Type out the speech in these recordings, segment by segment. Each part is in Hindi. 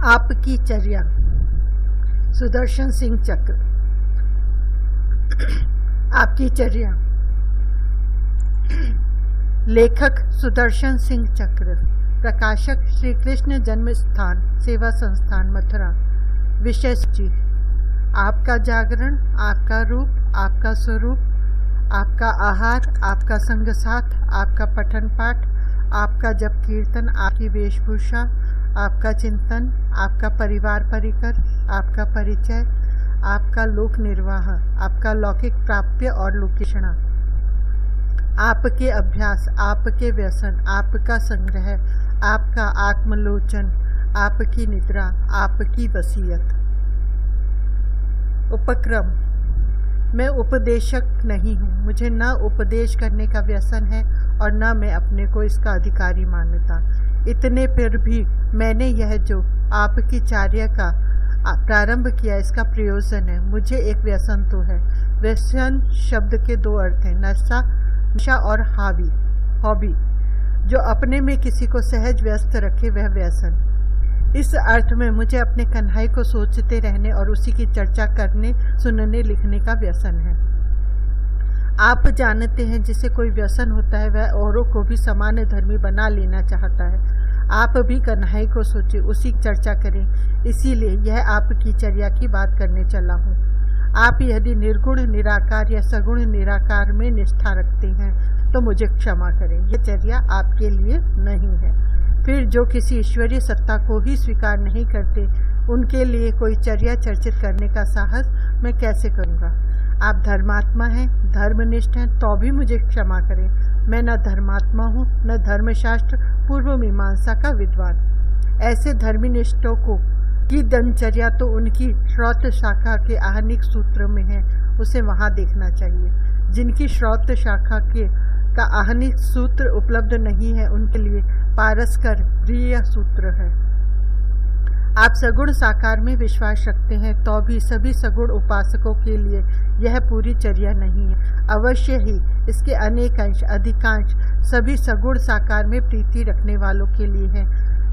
आपकी चर्या। सुदर्शन सिंह चक्र। आपकी चर्या। लेखक सुदर्शन सिंह चक्र। प्रकाशक श्री कृष्ण जन्म स्थान सेवा संस्थान मथुरा। विषय सूची। आपका जागरण, आपका रूप, आपका स्वरूप, आपका आहार, आपका संग साथ, आपका पठन पाठ, आपका जप कीर्तन, आपकी वेशभूषा, आपका चिंतन, आपका परिवार परिकर, आपका परिचय, आपका लोक निर्वाह, आपका लौकिक प्राप्य और लोकेषणा, आपके अभ्यास, आपके व्यसन, आपका संग्रह, आपका आत्मलोचन, आपकी निद्रा, आपकी वसीयत। उपक्रम। मैं उपदेशक नहीं हूँ, मुझे न उपदेश करने का व्यसन है और न मैं अपने को इसका अधिकारी मानता। इतने फिर भी मैंने यह जो आपकी चार्य का प्रारंभ किया, इसका प्रयोजन है। मुझे एक व्यसन तो है। व्यसन शब्द के दो अर्थ हैं, नशा और हॉबी। जो अपने में किसी को सहज व्यस्त रखे वह व्यसन। इस अर्थ में मुझे अपने कन्हई को सोचते रहने और उसी की चर्चा करने, सुनने, लिखने का व्यसन है। आप जानते हैं जिसे कोई व्यसन होता है वह औरों को भी समान धर्मी बना लेना चाहता है। आप भी कन्हई को सोचे, उसी चर्चा करें। इसीलिए यह आपकी चर्या की बात करने चला हूँ। आप यदि निर्गुण निराकार या सगुण निराकार में निष्ठा रखते हैं तो मुझे क्षमा करें, यह चर्या आपके लिए नहीं है। फिर जो किसी ईश्वरीय सत्ता को ही स्वीकार नहीं करते उनके लिए कोई चर्या चर्चित करने का साहस मैं कैसे करूँगा। आप धर्मात्मा हैं, धर्मनिष्ठ हैं, तो भी मुझे क्षमा करें। मैं न धर्मात्मा हूँ न धर्मशास्त्र पूर्व मीमांसा का विद्वान। ऐसे धर्मनिष्ठों को की दिनचर्या तो उनकी श्रौत शाखा के आहनिक सूत्र में है, उसे वहाँ देखना चाहिए। जिनकी श्रौत शाखा का आहनिक सूत्र उपलब्ध नहीं है उनके लिए पारस्कर प्रिय सूत्र है। आप सगुण साकार में विश्वास रखते हैं तो भी सभी सगुण उपासकों के लिए यह पूरी चर्या नहीं है। अवश्य ही इसके अनेक अंश, अधिकांश सभी सगुण साकार में प्रीति रखने वालों के लिए है,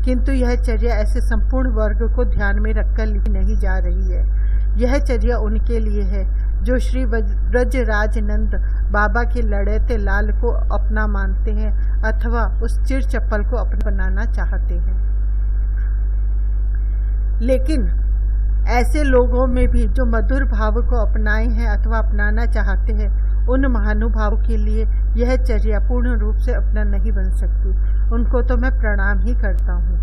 किंतु यह चर्या ऐसे संपूर्ण वर्ग को ध्यान में रखकर लिखी नहीं जा रही है। यह चर्या उनके लिए है जो श्री ब्रजराज नंद बाबा के लड़ते लाल को अपना मानते हैं अथवा उस चिर चप्पल को अपना बनाना चाहते हैं। लेकिन ऐसे लोगों में भी जो मधुर भाव को अपनाए हैं अथवा अपनाना चाहते हैं, उन महानुभावों के लिए यह चर्या पूर्ण रूप से अपना नहीं बन सकती। उनको तो मैं प्रणाम ही करता हूँ।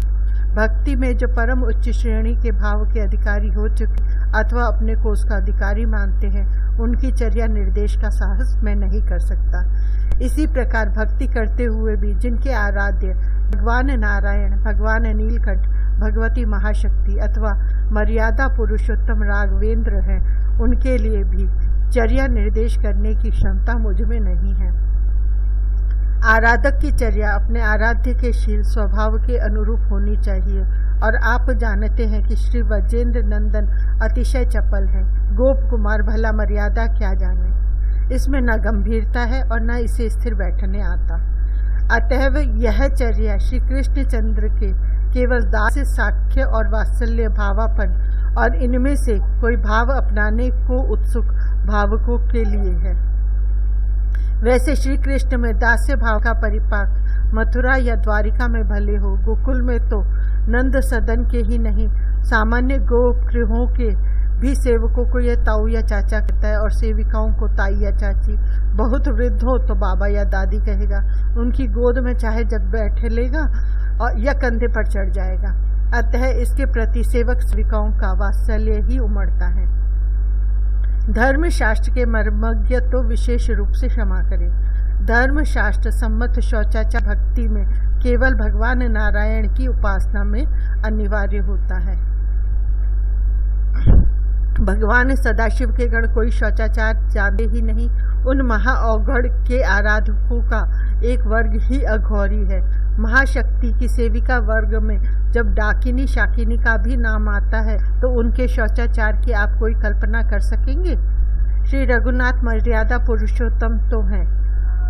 भक्ति में जो परम उच्च श्रेणी के भाव के अधिकारी हो चुके अथवा अपने को उसका अधिकारी मानते हैं, उनकी चर्या निर्देश का साहस मैं नहीं कर सकता। इसी प्रकार भक्ति करते हुए भी जिनके आराध्य भगवान नारायण, भगवान नीलकंठ, भगवती महाशक्ति अथवा मर्यादा पुरुषोत्तम राघवेंद्र हैं, उनके लिए भी चर्या निर्देश करने की क्षमता मुझ में नहीं है। आराधक की चर्या अपने आराध्य के शील स्वभाव के अनुरूप होनी चाहिए और आप जानते हैं कि श्री वजेंद्र नंदन अतिशय चपल है। गोप कुमार भला मर्यादा क्या जाने। इसमें न गंभीरता है और न इसे स्थिर बैठने आता। अतएव यह चर्या श्री कृष्णचंद्र के केवल दास साख्य और वात्सल्य भावापन और इनमें से कोई भाव अपनाने को उत्सुक भावकों के लिए है। वैसे श्री कृष्ण में दास्य भाव का परिपाक मथुरा या द्वारिका में भले हो, गोकुल में तो नंद सदन के ही नहीं सामान्य गोगृहों के भी सेवकों को यह ताऊ या चाचा कहता है और सेविकाओं को ताई या चाची। बहुत वृद्ध हो तो बाबा या दादी कहेगा। उनकी गोद में चाहे जब बैठे लेगा और या कंधे पर चढ़ जाएगा। अतः इसके प्रति सेवक सेविकाओं का वात्सल्य ही उमड़ता है। धर्मशास्त्र के मर्मज्ञ तो विशेष रूप से क्षमा करें। धर्मशास्त्र सम्मत शौचाचार भक्ति में केवल भगवान नारायण की उपासना में अनिवार्य होता है। भगवान सदाशिव के गण कोई शौचाचार जानते ही नहीं। उन महाअघड़ के आराधकों का एक वर्ग ही अघौरी है। महाशक्ति की सेविका वर्ग में जब डाकिनी शाकिनी का भी नाम आता है तो उनके शौचाचार की आप कोई कल्पना कर सकेंगे। श्री रघुनाथ मर्यादा पुरुषोत्तम तो हैं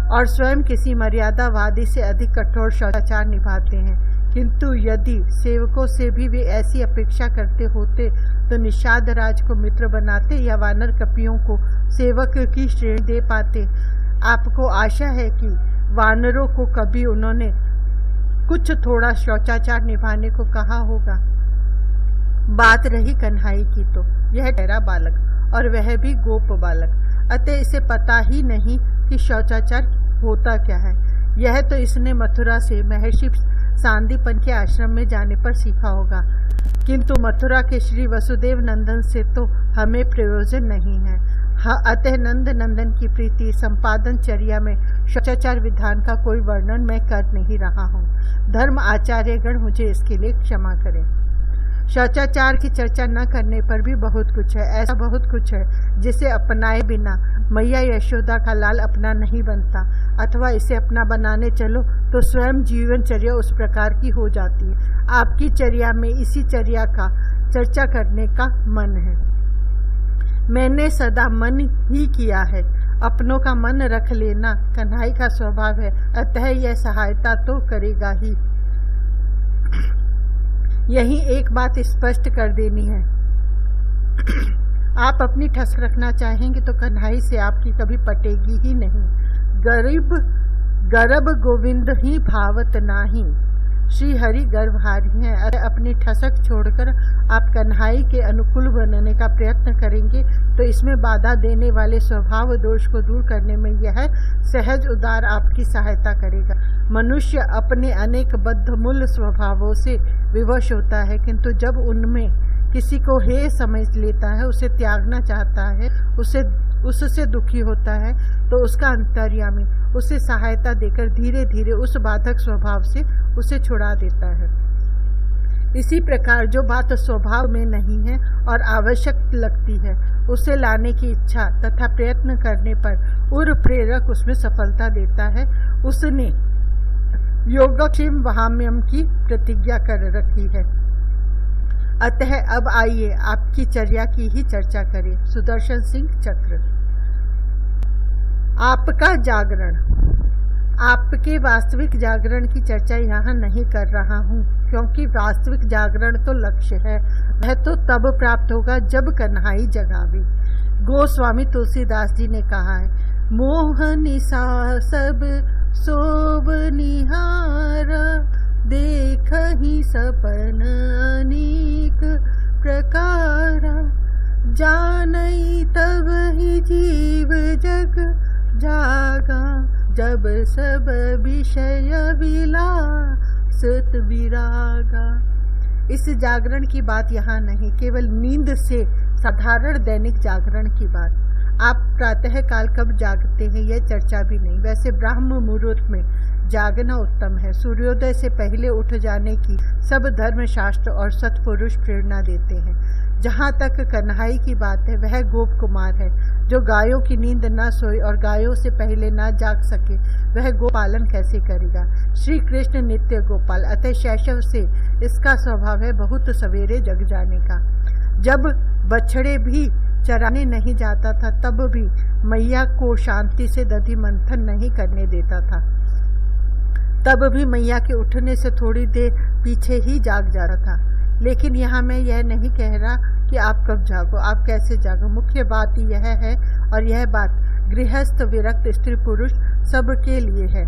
और स्वयं किसी मर्यादावादी से अधिक कठोर शौचाचार निभाते हैं, किंतु यदि सेवकों से भी वे ऐसी अपेक्षा करते होते तो निषाद राज को मित्र बनाते या वानर कपियों को सेवक की श्रेणी दे पाते। आपको आशा है कि वानरों को कभी उन्होंने कुछ थोड़ा शौचाचार निभाने को कहा होगा। बात रही कन्हई की, तो यह ठहरा बालक और वह भी गोप बालक, अतः इसे पता ही नहीं कि शौचाचार होता क्या है। यह तो इसने मथुरा से महर्षि सांदीपन के आश्रम में जाने पर सीखा होगा, किंतु मथुरा के श्री वसुदेव नंदन से तो हमें प्रयोजन नहीं है। अतः नंद नंदन की प्रीति संपादन चर्या में शौचाचार विधान का कोई वर्णन मैं कर नहीं रहा हूँ। धर्म आचार्यगण मुझे इसके लिए क्षमा करें। शौचाचार की चर्चा न करने पर भी बहुत कुछ है, ऐसा बहुत कुछ है जिसे अपनाए बिना मैया यशोदा का लाल अपना नहीं बनता, अथवा इसे अपना बनाने चलो तो स्वयं जीवनचर्या उस प्रकार की हो जाती है। आपकी चर्या में इसी चर्या का चर्चा करने का मन है। मैंने सदा मन ही किया है। अपनों का मन रख लेना कन्हई का स्वभाव है, अतः यह सहायता तो करेगा ही। यही एक बात स्पष्ट कर देनी है। आप अपनी ठस्क रखना चाहेंगे तो कन्हई से आपकी कभी पटेगी ही नहीं। गर्भ गोविंद ही भावत नाही, श्री हरि गर्भहारी हैं। अगर अपनी ठसक छोड़कर आप कन्हई के अनुकूल बनने का प्रयत्न करेंगे तो इसमें बाधा देने वाले स्वभाव दोष को दूर करने में यह सहज उदार आपकी सहायता करेगा। मनुष्य अपने अनेक बद्धमूल स्वभावों से विवश होता है, किंतु जब उनमें किसी को हे समझ लेता है, उसे त्यागना चाहता है, उससे दुखी होता है, तो उसका अंतर्यामी उसे सहायता देकर धीरे धीरे उस बाधक स्वभाव से उसे छुड़ा देता है। इसी प्रकार जो बात स्वभाव में नहीं है और आवश्यक लगती है, उसे लाने की इच्छा तथा प्रयत्न करने पर उर प्रेरक उसमें सफलता देता है। उसने योगक्षेम वहाम्यम की प्रतिज्ञा कर रखी है। अतः अब आइए आपकी चर्या की ही चर्चा करें। सुदर्शन सिंह चक्र। आपका जागरण। आपके वास्तविक जागरण की चर्चा यहाँ नहीं कर रहा हूँ, क्योंकि वास्तविक जागरण तो लक्ष्य है, वह तो तब प्राप्त होगा जब कन्हई जगावे। गोस्वामी तुलसीदास जी ने कहा है, मोह निशा सब सोब निहारा, देख ही सपन अनेक प्रकारा, जानई तब ही जीव जग जागा, जब सब विषय विलासत विरागा। इस जागरण की बात यहाँ नहीं, केवल नींद से साधारण दैनिक जागरण की बात। आप प्रातः काल कब जागते हैं यह चर्चा भी नहीं। वैसे ब्राह्म मुहूर्त में जागना उत्तम है। सूर्योदय से पहले उठ जाने की सब धर्मशास्त्र और सत्पुरुष प्रेरणा देते हैं। जहाँ तक कन्हई की बात है, वह गोप कुमार है जो गायों की नींद न सोए और गायों से पहले न जाग सके, वह गोपालन कैसे करेगा। श्री कृष्ण नित्य गोपाल, अतः शैशव से इसका स्वभाव है बहुत सवेरे जग जाने का। जब बछड़े भी चराने नहीं जाता था, तब भी मैया को शांति से दधि मंथन नहीं करने देता था, तब भी मैया के उठने से थोड़ी देर पीछे ही जाग जाता था। लेकिन यहाँ मैं यह नहीं कह रहा कि आप कब जागो, आप कैसे जागो। मुख्य बात यह है, और यह बात गृहस्थ विरक्त स्त्री पुरुष सबके लिए है।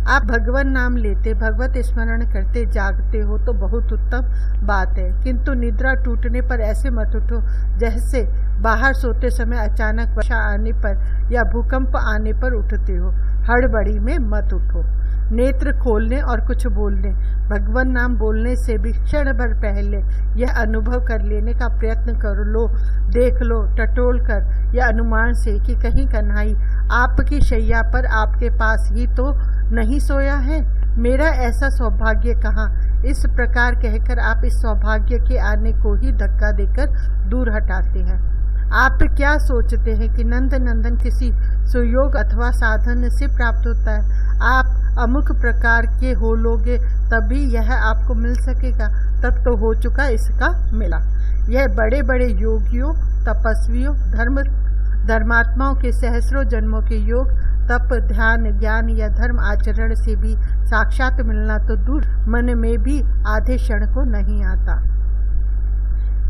आप भगवान नाम लेते, भगवत स्मरण करते जागते हो तो बहुत उत्तम बात है, किंतु निद्रा टूटने पर ऐसे मत उठो जैसे बाहर सोते समय अचानक वर्षा आने पर या भूकंप आने पर उठते हो। हड़बड़ी में मत उठो। नेत्र खोलने और कुछ बोलने, भगवान नाम बोलने से भी क्षण भर पहले यह अनुभव कर लेने का प्रयत्न कर लो, देख लो टटोल कर या अनुमान से कि कहीं कन्हई आपकी शैया पर आपके पास ही तो नहीं सोया है। मेरा ऐसा सौभाग्य कहाँ। इस प्रकार कहकर आप इस सौभाग्य के आने को ही धक्का देकर दूर हटाते हैं। आप क्या सोचते हैं कि नंद नंदन किसी सुयोग अथवा साधन से प्राप्त होता है। आप अमुक प्रकार के हो लोगे तभी यह आपको मिल सकेगा, तब तो हो चुका इसका मिला। यह बड़े बड़े योगियों, तपस्वियों, धर्मात्माओं के सहस्रों जन्मों के योग, तप, ध्यान, ज्ञान या धर्म आचरण से भी साक्षात मिलना तो दूर मन में भी आधे क्षण को नहीं आता।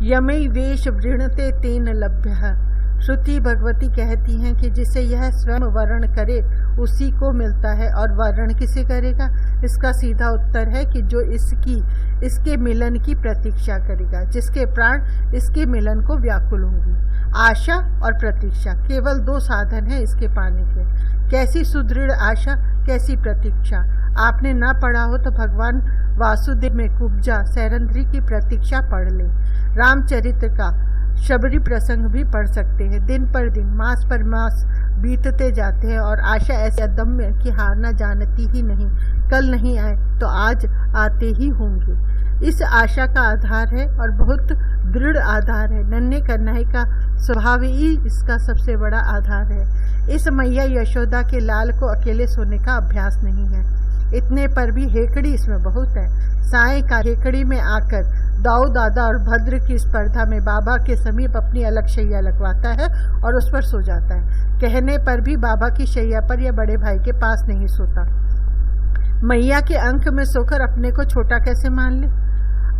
यमई वेश वृणते तेन लभ्य। श्रुति भगवती कहती हैं कि जिसे यह स्वयं वर्ण करे उसी को मिलता है, और वर्ण किसे करेगा? इसका सीधा उत्तर है कि जो इसके मिलन की प्रतीक्षा करेगा, जिसके प्राण इसके मिलन को व्याकुल होंगे। आशा और प्रतीक्षा केवल दो साधन हैं इसके पाने के। कैसी सुदृढ़ आशा, कैसी प्रतीक्षा। आपने ना पढ़ा हो तो भगवान वासुदेव में कुब्जा सैरंध्री की प्रतीक्षा पढ़ ले। रामचरित्र का शबरी प्रसंग भी पढ़ सकते हैं। दिन पर दिन, मास पर मास बीतते जाते हैं और आशा ऐसे अदम्य कि हारना जानती ही नहीं। कल नहीं आए तो आज आते ही होंगे। इस आशा का आधार है और बहुत दृढ़ आधार है। नन्हे कन्हैया का स्वभाव ही इसका सबसे बड़ा आधार है। इस मैया यशोदा के लाल को अकेले सोने का अभ्यास नहीं है। इतने पर भी हेकड़ी इसमें बहुत है। साय का हेकड़ी में आकर दाऊ दादा और भद्र की स्पर्धा में बाबा के समीप अपनी अलग शैया लगवाता है और उस पर सो जाता है। कहने पर भी बाबा की शैया पर या बड़े भाई के पास नहीं सोता। मैया के अंक में सोकर अपने को छोटा कैसे मान ले।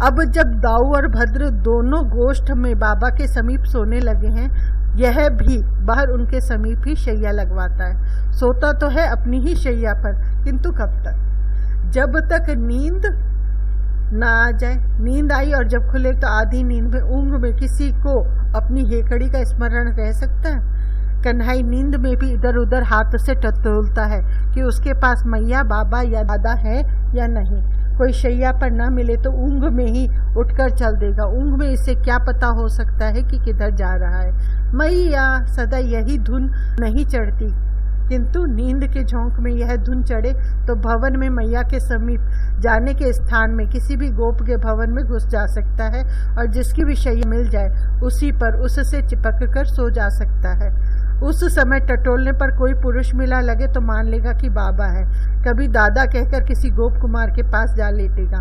अब जब दाऊ और भद्र दोनों गोष्ठ में बाबा के समीप सोने लगे हैं, यह भी बाहर उनके समीप ही शैया लगवाता है। सोता तो है अपनी ही शैया पर, किंतु कब तक? जब तक नींद ना आ जाए। नींद आई और जब खुले तो आधी नींद में ऊँग में किसी को अपनी हेकड़ी का स्मरण रह सकता है? कन्हई नींद में भी इधर उधर हाथ से टटोलता है कि उसके पास मैया, बाबा या दादा है या नहीं। कोई शैया पर ना मिले तो ऊँग में ही उठकर चल देगा। ऊँग में इसे क्या पता हो सकता है कि किधर जा रहा है। मैया, सदा यही धुन नहीं चढ़ती, किंतु नींद के झोंक में यह धुन चढ़े तो भवन में मैया के समीप जाने के स्थान में किसी भी गोप के भवन में घुस जा सकता है और जिसकी भी शैया मिल जाए उसी पर उससे चिपक कर सो जा सकता है। उस समय टटोलने पर कोई पुरुष मिला लगे तो मान लेगा कि बाबा है। कभी दादा कहकर किसी गोप कुमार के पास जा लेटेगा।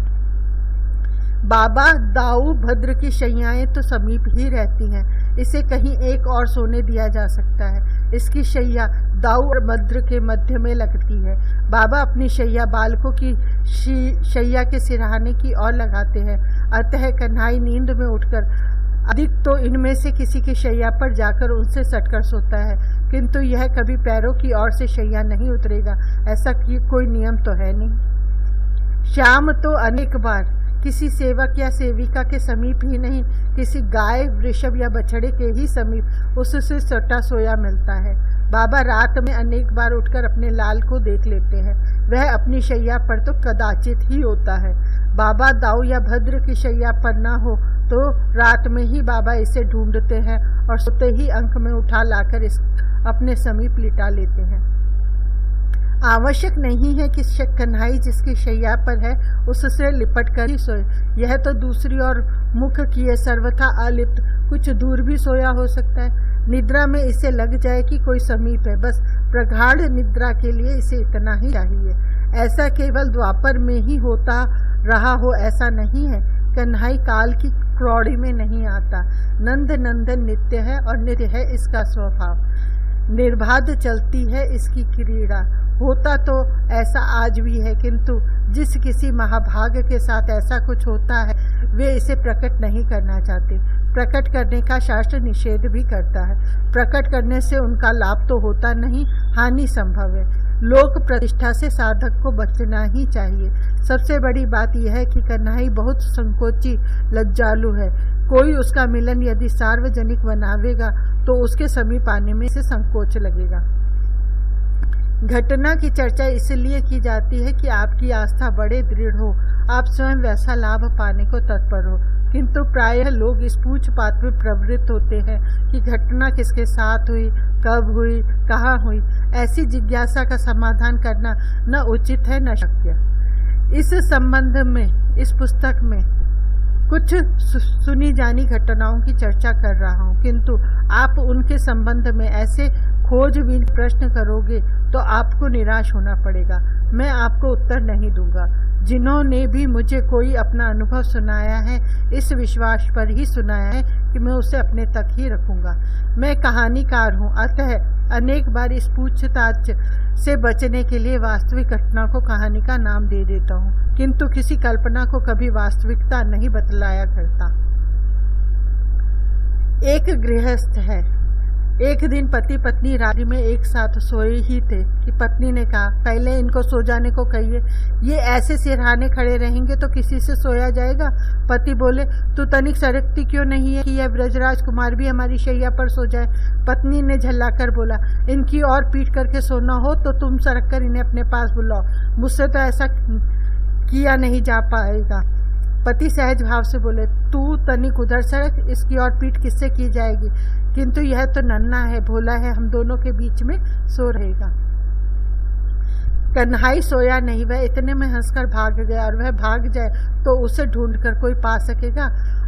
बाबा, दाऊ, भद्र की शैयाएं तो समीप ही रहती हैं। इसे कहीं एक और सोने दिया जा सकता है। इसकी शैया दाऊ और भद्र के मध्य में लगती है। बाबा अपनी शैया बालकों की शैया के सिरहाने की ओर लगाते हैं। अतः कन्हई नींद में उठकर अधिक तो इनमें से किसी की शैया पर जाकर उनसे सटकर सोता है, किंतु यह कभी पैरों की ओर से शैया नहीं उतरेगा। ऐसा कोई नियम तो है नहीं। शाम तो अनेक बार किसी सेवक या सेविका के समीप ही नहीं, किसी गाय, वृषभ या बछड़े के ही समीप उससे सटा सोया मिलता है। बाबा रात में अनेक बार उठकर अपने लाल को देख लेते हैं। वह अपनी शैया पर तो कदाचित ही होता है। बाबा दाऊ या भद्र की शैया पर न हो तो रात में ही बाबा इसे ढूंढते हैं और सोते ही अंक में उठा लाकर अपने समीप लिटा लेते हैं। आवश्यक नहीं है कि कन्हई जिसकी शैया पर है उससे लिपट कर ही सोए। यह तो दूसरी ओर मुख किए सर्वथा अलिप्त कुछ दूर भी सोया हो सकता है। निद्रा में इसे लग जाए कि कोई समीप है, बस प्रगाढ़ निद्रा के लिए इसे इतना ही चाहिए। ऐसा केवल द्वापर में ही होता रहा हो ऐसा नहीं है। कन्हई काल की क्रोड़ी में नहीं आता। नंद नंदन नित्य है और नित्य है इसका स्वभाव। निर्बाध चलती है इसकी क्रीड़ा। होता तो ऐसा आज भी है, किंतु जिस किसी महाभाग के साथ ऐसा कुछ होता है वे इसे प्रकट नहीं करना चाहते। प्रकट करने का शास्त्र निषेध भी करता है। प्रकट करने से उनका लाभ तो होता नहीं, हानि संभव है। लोक प्रतिष्ठा से साधक को बचना ही चाहिए। सबसे बड़ी बात यह है कि कन्हई बहुत संकोची, लज्जालु है। कोई उसका मिलन यदि सार्वजनिक बनावेगा तो उसके समीप आने में इसे संकोच लगेगा। घटना की चर्चा इसलिए की जाती है कि आपकी आस्था बड़े दृढ़ हो, आप स्वयं वैसा लाभ पाने को तत्पर हो, किंतु प्रायः लोग इस पूछपाछ में प्रवृत्त होते हैं कि घटना किसके साथ हुई, कब हुई, कहाँ हुई। ऐसी जिज्ञासा का समाधान करना न उचित है न शक्य। इस संबंध में इस पुस्तक में कुछ सुनी जानी घटनाओं की चर्चा कर रहा हूँ, किंतु आप उनके संबंध में ऐसे खोजबीन प्रश्न करोगे तो आपको निराश होना पड़ेगा। मैं आपको उत्तर नहीं दूंगा। जिन्होंने भी मुझे कोई अपना अनुभव सुनाया है, इस विश्वास पर ही सुनाया है कि मैं उसे अपने तक ही रखूंगा। मैं कहानीकार हूँ, अतः अनेक बार इस पूछताछ से बचने के लिए वास्तविक घटना को कहानी का नाम दे देता हूँ, किंतु किसी कल्पना को कभी वास्तविकता नहीं बतलाया करता। एक गृहस्थ है। एक दिन पति पत्नी रात्रि में एक साथ सोए ही थे कि पत्नी ने कहा, पहले इनको सो जाने को कहिए, ये ऐसे सिरहाने खड़े रहेंगे तो किसी से सोया जाएगा। पति बोले, तू तनिक सरकती क्यों नहीं है कि यह ब्रजराज कुमार भी हमारी शैया पर सो जाए। पत्नी ने झल्लाकर बोला, इनकी और पीट करके सोना हो तो तुम सरक कर इन्हें अपने पास बुलाओ, मुझसे तो ऐसा किया नहीं जा पाएगा। पति सहज भाव से बोले, तू तनिक उधर सरक, इसकी और पीठ किससे की जाएगी, किंतु यह तो नन्हा है, भोला है, हम दोनों के बीच में सो रहेगा। कन्हाई सोया नहीं, वह इतने में हंसकर भाग गया, और वह भाग जाए तो उसे ढूंढकर कोई पा सकेगा।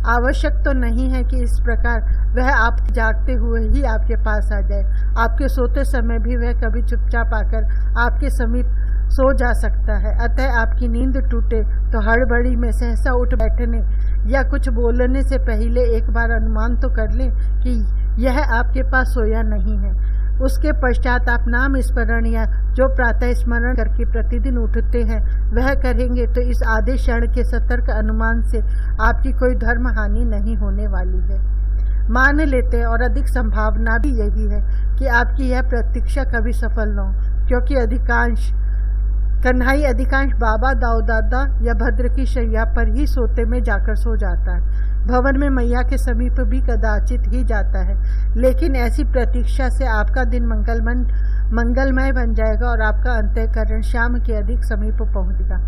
आवश्यक तो नहीं है कि इस प्रकार वह आप जागते हुए ही आपके पास आ जाए। आपके सोते समय भी वह कभी चुपचाप आकर आपके समीप सो जा सकता है। अतः आपकी नींद टूटे तो हड़बड़ी में सहसा उठ बैठने या कुछ बोलने से पहले एक बार अनुमान तो कर लें कि यह आपके पास सोया नहीं है। उसके पश्चात आप नाम स्मरण या जो प्रातः स्मरण करके प्रतिदिन उठते हैं वह करेंगे तो इस आधे क्षण के सतर्क अनुमान से आपकी कोई धर्म हानि नहीं होने वाली है। मान लेते हैं, और अधिक संभावना भी यही है कि आपकी यह प्रतीक्षा कभी सफल न हो, क्योंकि कन्हाई अधिकांश बाबा दाऊ दादा या भद्र की शैया पर ही सोते में जाकर सो जाता है। भवन में मैया के समीप भी कदाचित ही जाता है, लेकिन ऐसी प्रतीक्षा से आपका दिन मंगलमय बन जाएगा और आपका अंतःकरण श्याम के अधिक समीप पहुंचेगा।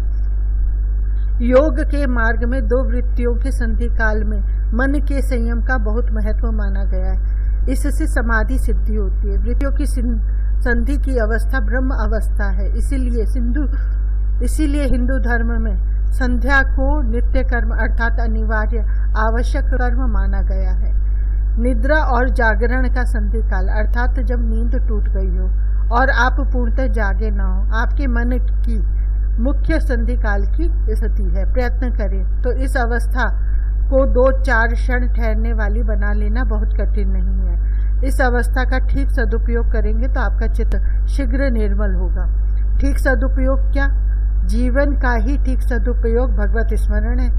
योग के मार्ग में दो वृत्तियों के संधि काल में मन के संयम का बहुत महत्व माना गया है। इससे समाधि सिद्धि होती है। वृत्तियों की संधि की अवस्था ब्रह्म अवस्था है। इसीलिए हिंदू धर्म में संध्या को नित्य कर्म अर्थात अनिवार्य आवश्यक कर्म माना गया है। निद्रा और जागरण का संधि काल अर्थात जब नींद टूट गई हो और आप पूर्णतः जागे न हो, आपके मन की मुख्य संधि काल की स्थिति है। प्रयत्न करें तो इस अवस्था को 2-4 क्षण ठहरने वाली बना लेना बहुत कठिन नहीं है। इस अवस्था का ठीक सदुपयोग करेंगे तो आपका चित्त शीघ्र निर्मल होगा। ठीक सदुपयोग क्या? जीवन का ही ठीक सदुपयोग भगवत स्मरण है।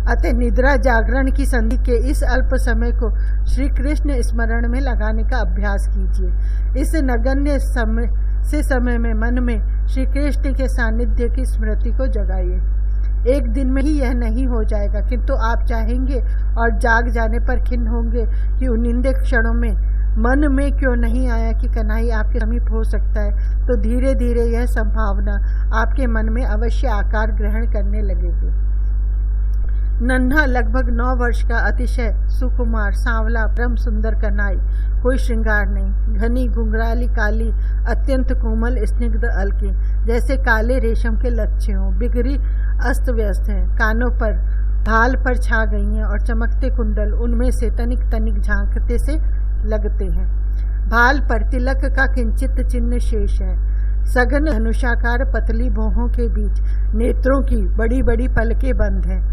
अतः निद्रा जागरण की संधि के इस अल्प समय को श्री कृष्ण स्मरण में लगाने का अभ्यास कीजिए। इस नगण्य समय में मन में श्री कृष्ण के सानिध्य की स्मृति को जगाइए। एक दिन में ही यह नहीं हो जाएगा, किंतु आप चाहेंगे और जाग जाने पर खिन्न होंगे कि उन निंदे क्षणों में मन में क्यों नहीं आया कि कन्हई आपके समीप हो सकता है। तो धीरे धीरे यह संभावना आपके मन में अवश्य आकार ग्रहण करने लगेगी। नन्हा लगभग 9 वर्ष का अतिशय सुकुमार सांवला परम सुंदर कन्हई, कोई श्रृंगार नहीं, घनी घुंघराली काली अत्यंत कोमल स्निग्ध अलकी जैसे काले रेशम के लच्छे हों, बिगड़ी अस्त व्यस्त हैं, कानों पर भाल पर छा गई हैं और चमकते कुंडल उनमें से तनिक तनिक झांकते से लगते हैं। भाल पर तिलक का किंचित चिन्ह शेष है। सघन धनुषाकार पतली भौहों के बीच नेत्रों की बड़ी बड़ी पलकें बंद हैं।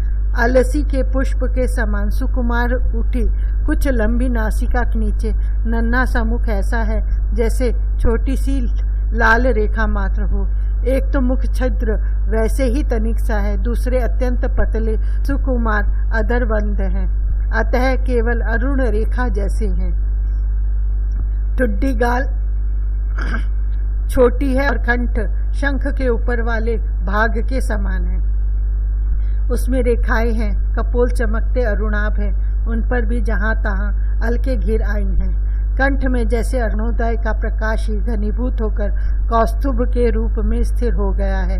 अलसी के पुष्प के समान सुकुमार उठी कुछ लंबी नासिका के नीचे नन्हा सा मुख ऐसा है जैसे छोटी सी लाल रेखा मात्र हो। एक तो मुख छिद्र वैसे ही तनिक सा है, दूसरे अत्यंत पतले सुकुमार अधरबंद हैं, अतः केवल अरुण रेखा जैसे हैं। ठुड्डी गाल छोटी है और कंठ शंख के ऊपर वाले भाग के समान है, उसमें रेखाएं हैं। कपोल चमकते अरुणाभ हैं, उन पर भी जहां तहां हल्के घिर आई हैं। कंठ में जैसे अरुणोदय का प्रकाश ही घनीभूत होकर कौस्तुभ के रूप में स्थिर हो गया है।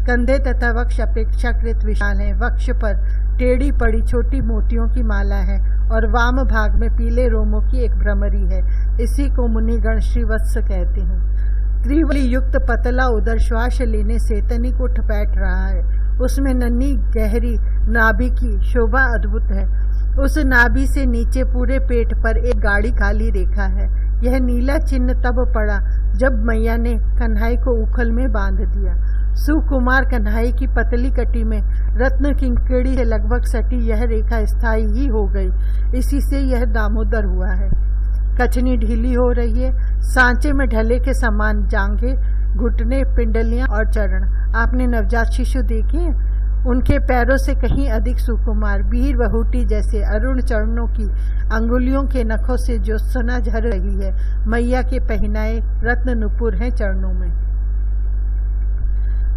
कंधे तथा वक्ष अपेक्षाकृत विशाल है। वक्ष पर टेढ़ी पड़ी छोटी मोतियों की माला है और वाम भाग में पीले रोमों की एक भ्रमरी है। इसी को मुनिगण श्रीवत्स कहते हैं। त्रिवली युक्त पतला उदर श्वास लेने से तनिक उठ बैठ रहा है। उसमें नन्ही गहरी नाभि की शोभा अद्भुत है। उस नाभि से नीचे पूरे पेट पर एक गाढ़ी काली रेखा है। यह नीला चिन्ह तब पड़ा जब मैया ने कन्हई को उखल में बांध दिया। सुकुमार कन्हई की पतली कटी में रत्न किंकड़ी से लगभग सटी यह रेखा स्थायी ही हो गई। इसी से यह दामोदर हुआ है। कचनी ढीली हो रही है, सांचे में ढले के समान जांघें, घुटने, पिंडलियां और चरण। आपने नवजात शिशु देखे? उनके पैरों से कहीं अधिक सुकुमार, वीर वहुटी जैसे अरुण चरणों की अंगुलियों के नखों से जो सना झर रही है। मैया के पहनाए रत्न नुपुर हैं चरणों में।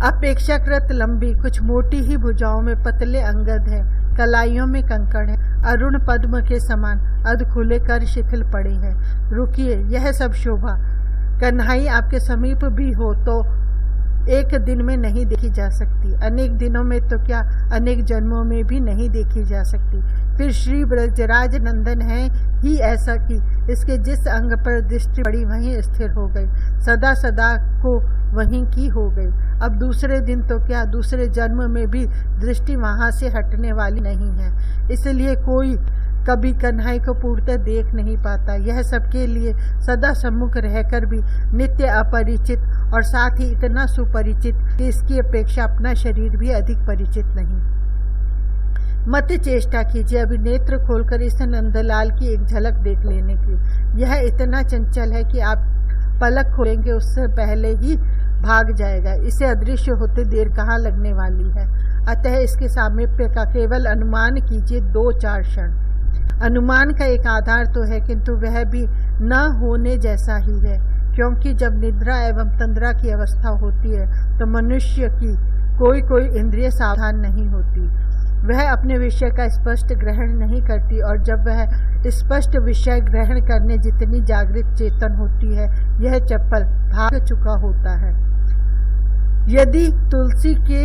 अपेक्षाकृत लंबी, कुछ मोटी ही भुजाओं में पतले अंगद है, कलाइयों में कंकड़ है, अरुण पद्म के समान अध खुले कर शिथिल पड़े हैं। रुकिए, यह सब शोभा कन्हई आपके समीप भी हो तो एक दिन में नहीं देखी जा सकती, अनेक दिनों में तो क्या अनेक जन्मों में भी नहीं देखी जा सकती। फिर श्री ब्रजराज नंदन है ही ऐसा कि इसके जिस अंग पर दृष्टि पड़ी वहीं स्थिर हो गई, सदा सदा को वहीं की हो गई। अब दूसरे दिन तो क्या दूसरे जन्म में भी दृष्टि वहां से हटने वाली नहीं है। इसलिए कोई कभी कन्हई को पूर्णतः देख नहीं पाता। यह सबके लिए सदा सम्मुख रहकर भी नित्य अपरिचित और साथ ही इतना सुपरिचित कि इसकी अपेक्षा अपना शरीर भी अधिक परिचित नहीं। मत चेष्टा कीजिए अभी नेत्र खोलकर इस नंदलाल की एक झलक देख लेने की। यह इतना चंचल है कि आप पलक खोलेंगे उससे पहले ही भाग जाएगा। इसे अदृश्य होते देर कहाँ लगने वाली है। अतः इसके सामीप्य का केवल अनुमान कीजिए 2-4 क्षण। अनुमान का एक आधार तो है, किंतु वह भी न होने जैसा ही है, क्योंकि जब निद्रा एवं तंद्रा की अवस्था होती है तो मनुष्य की कोई इंद्रिय सावधान नहीं होती, वह अपने विषय का स्पष्ट ग्रहण नहीं करती, और जब वह स्पष्ट विषय ग्रहण करने जितनी जागृत चेतन होती है, यह चप्पल भाग चुका होता है। यदि तुलसी के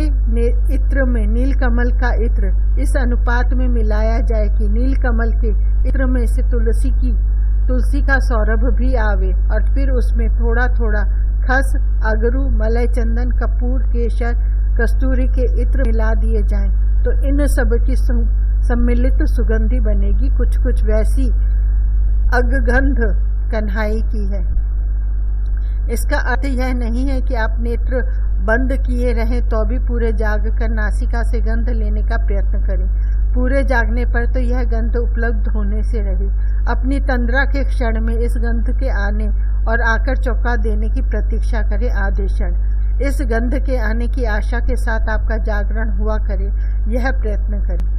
इत्र में नीलकमल का इत्र इस अनुपात में मिलाया जाए कि नीलकमल के इत्र में से तुलसी का सौरभ भी आवे, और फिर उसमें थोड़ा थोड़ा खस, अगरू, मलय चंदन, कपूर, केसर, कस्तूरी के इत्र मिला दिए जाएं, तो इन सब की सम्मिलित सुगंधि बनेगी। कुछ वैसी अगंध कन्हई की है। इसका अर्थ यह नहीं है कि आप नेत्र बंद किए रहें तो भी पूरे जाग कर नासिका से गंध लेने का प्रयत्न करें। पूरे जागने पर तो यह गंध उपलब्ध होने से रहे। अपनी तंद्रा के क्षण में इस गंध के आने और आकर चौंका देने की प्रतीक्षा करें आधे क्षण। इस गंध के आने की आशा के साथ आपका जागरण हुआ करे, यह प्रयत्न करें।